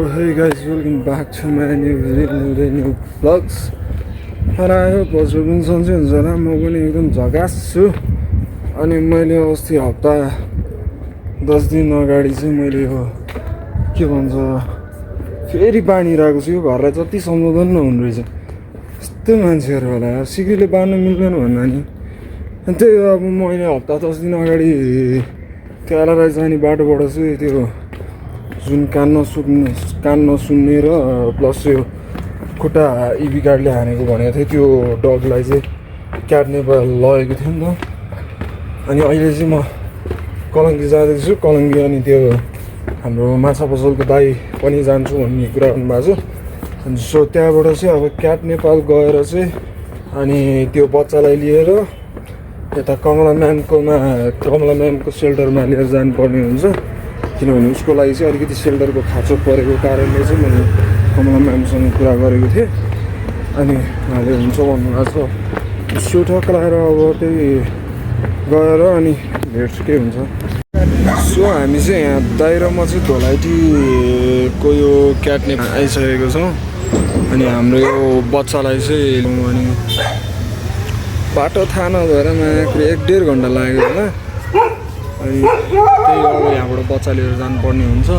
Hey guys, welcome back to my new video, new vlogs. And I hope हजुर पनि सन्चै हुन्छ होला म पनि एकदम झकास छु अनि मैले अस्ति हप्ता 10 दिन अगाडि चाहिँ मैले यो के भन्छ फेरि बाँडिरहेको छु यो घरलाई जति सम्झाउँदा पनि नहुने रहेछ यस्तो मान्छेहरू होला यार सिक्रीले बाँड्न मिल्दैन भन्दा नि अनि त्यही हो अब मैले हप्ता 10 दिन अगाडि त्यो आलाराई जाने बाटोबाट चाहिँ त्यो जुन कान नसुन्ने र प्लस यो खुट्टा इबी कार्डले हानेको भनेको थियो त्यो डगलाई चाहिँ क्याट नेपाल लगेको थियो नि त अनि अहिले चाहिँ म कलङ्गी जाँदैछु छु कलङ्गी अनि त्यो हाम्रो माछा पसलको दाइ पनि जान्छु भन्ने कुरा गर्नुभएको छ अनि सो त्यहाँबाट चाहिँ अब क्याट नेपाल गएर चाहिँ अनि त्यो बच्चालाई लिएर यता कमला म्यामको सेल्टरमा लिएर जानुपर्ने हुन्छ किनभने उसको लागि चाहिँ अलिकति सेल्टरको खाँचो परेको कारणले चाहिँ मैले कमला म्यामसँग कुरा गरेको थिएँ अनि उहाँले हुन्छ भन्नुभएको छ सो ठक्क लगाएर अब त्यही गएर अनि भेट्छु के हुन्छ सो हामी चाहिँ यहाँ दाइ र म चाहिँ धोलाइटीको यो क्याट नेपाल आइसकेको छौँ अनि हाम्रो यो बच्चालाई चाहिँ अनि बाटो थाहा नभएर मात्र 1-1.5 घन्टा लाग्यो होला अनि त्यही अब यहाँबाट बच्चा लिएर जानुपर्ने हुन्छ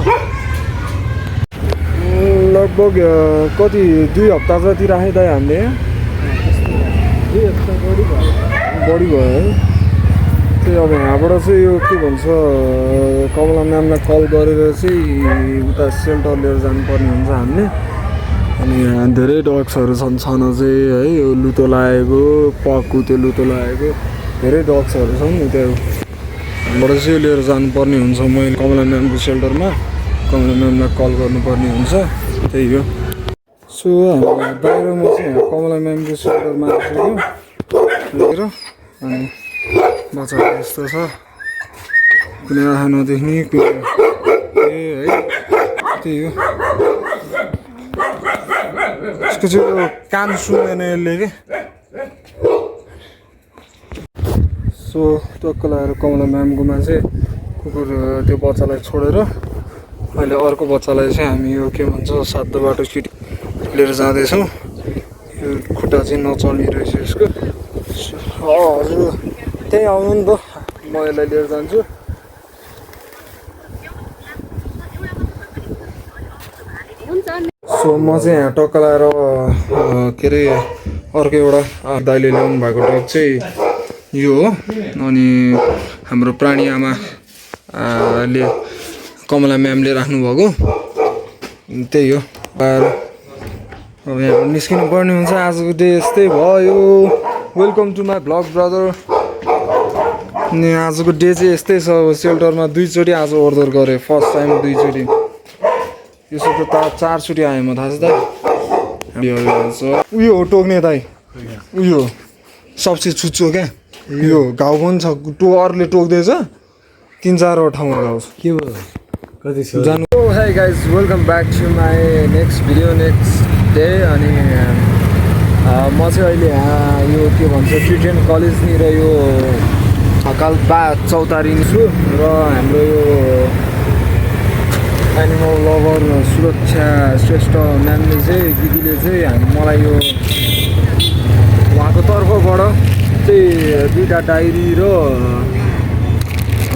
लगभग कति 2 हप्ता जति राखेँ दाइ हामीले 2 हप्ता बढी भयो है त्यही अब यहाँबाट चाहिँ यो के भन्छ कमला म्यामलाई कल गरेर चाहिँ उता सेल्टर लिएर जानुपर्ने हुन्छ हामीले अनि यहाँ धेरै डग्सहरू छन् छन चाहिँ है यो लुतो लागेको पक्कु त्यो लुतो लागेको धेरै डग्सहरू छन् त्यहाँ बाट चाहिँ लिएर जानुपर्ने हुन्छ मैले कमला म्यामको सेल्टरमा कमला म्यामलाई कल गर्नुपर्ने हुन्छ त्यही हो सो हामी बाहिरमा चाहिँ कमला म्यामको सेल्टरमा आइसक्यो लिएर अनि बच्चाहरू यस्तो छ कुनै आँखा नदेख्ने कुनै है त्यही हो यसको चाहिँ कान सुन्दैन यसले के सो टक्क लगाएर कमला म्यामकोमा चाहिँ कुकुर त्यो बच्चालाई छोडेर अहिले अर्को बच्चालाई चाहिँ हामी यो के भन्छ सातो बाटो सिटी लिएर जाँदैछौँ यो खुट्टा चाहिँ नचल्ने रहेछ यसको हजुर त्यही आउनु नि त म यसलाई लिएर जान्छु सो म चाहिँ यहाँ टक्क लगाएर के अरे अर्को एउटा दाइले ल्याउनु भएको डग चाहिँ यो हो अनि हाम्रो प्राणी आमा ले कमला म्यामले राख्नुभएको त्यही हो अब यहाँ निस्किनु पर्ने हुन्छ आजको डे यस्तै भयो welcome to my vlog brother अनि आजको डे चाहिँ यस्तै छ अब सेल्टरमा 2 चोटि आज अर्डर गरेँ फर्स्ट टाइम 2 चोटि यसो त 4 चोटि आएँ म थाहा छ दाइ उयो हो टोक्ने दाइ उयो सबसे छुच्चो क्या यो घाउ पनि छ अरूले टोक्दैछ 3-4 ठाउँमा घाउ छ के भयो कति छ जानु hi guys welcome back to my next video next day अनि म चाहिँ अहिले यहाँ यो के भन्छ ट्रिटेन कलेजनिर यो हकालबा चौतारिन छु र हाम्रो यो एनिमल लभर सुरक्षा श्रेष्ठ म्यामले चाहिँ दिदीले चाहिँ मलाई यो उहाँको तर्फबाट चाहिँ 2टा डायरी र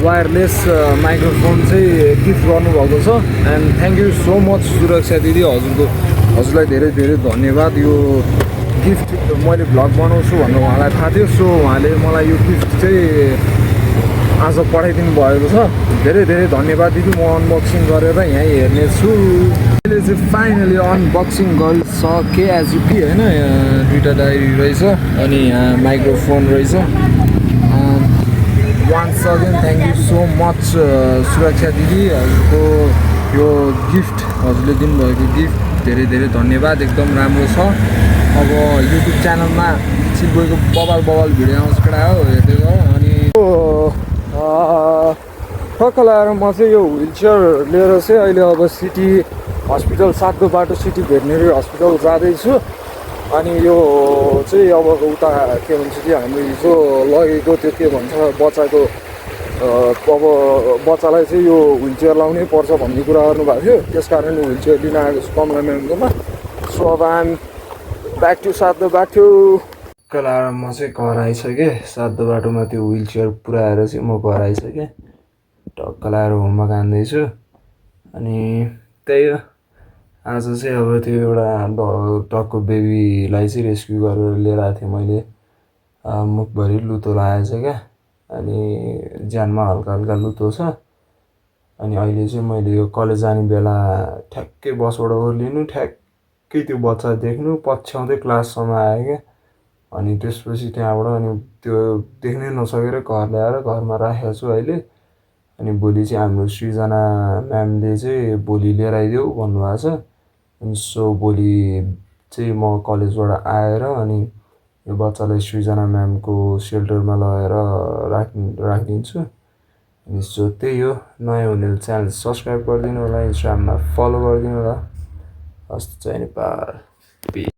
वायरलेस माइक्रोफोन चाहिँ गिफ्ट गर्नुभएको छ and thank you so much सुरक्षा दिदी हजुरलाई धेरै धेरै धन्यवाद यो गिफ्ट मैले भ्लग बनाउँछु भन्नु उहाँलाई थाहा थियो सो उहाँले मलाई यो गिफ्ट चाहिँ आज पठाइदिनु भएको छ धेरै धेरै धन्यवाद दिदी म अनबक्सिङ गरेर यहीँ हेर्नेछु अहिले चाहिँ फाइनली अनबक्सिङ गरिसकेँ एजुपी होइन 2टा डायरी रहेछ अनि यहाँ माइक्रोफोन रहेछ once again thank you so much सुरक्षा दिदी हजुरको यो गिफ्ट हजुरले दिनुभएको गिफ्ट धेरै धेरै धन्यवाद एकदम राम्रो छ अब युट्युब च्यानलमा सिलगढीको बबाल भिडियो आउँछ कडा हो हेर्दै गयो अनि ठक्क लगाएर म चाहिँ यो व्हिलचेयर लिएर चाहिँ अहिले अब सिटी हस्पिटल सातो बाटो सिटी भेटनेरी हस्पिटल जाँदैछु अनि यो चाहिँ अब उता के भन्छ कि हाम्रो हिजो लगेको त्यो के भन्छ बच्चाको अब बच्चालाई चाहिँ यो व्हिल चेयर लाउनै पर्छ भन्ने कुरा गर्नुभएको थियो, त्यस कारण व्हिल चेयर लिन आएको छु कमला म्यामकोमा। सो अब आम ब्याक टु सातो बाटो। कल आएर म चाहिँ घर आइसकेँ, सातो बाटोमा त्यो व्हिल चेयर पुऱ्याएर चाहिँ म घर आइसकेँ। टक्क लाएर होमवर्क हान्दैछु। अनि त्यही हो, आज चाहिँ अब त्यो एउटा डगको बेबीलाई चाहिँ रेस्क्यु गरेर लिएर आएको थिएँ मैले। मुखभरि लुतो लागेको छ क्या, अनि ज्यानमा हल्का हल्का लुतो छ। अनि अहिले चाहिँ मैले यो कलेज जाने बेला ठ्याक्कै बसबाट ओर्लिनु, ठ्याक्कै त्यो बच्चा देख्नु, पछ्याउँदै क्लाससम्म आयो क्या। अनि त्यसपछि त्यहाँबाट अनि त्यो देख्नै नसकेर घर ल्याएर घरमा राखेको छु अहिले। अनि भोलि चाहिँ हाम्रो सृजना म्यामले चाहिँ भोलि लिएर आइदेऊ भन्नुभएको छ। अनि सो भोलि चाहिँ म कलेजबाट आएर अनि यो बच्चालाई सृजना म्यामको सेल्टरमा लगेर राखिदिन्छु। अनि सो त्यही हो, नयाँ हुने च्यानल सब्सक्राइब गरिदिनु होला, इन्स्टाग्राममा फलो गरिदिनु होला। हस्, जय नेपाल।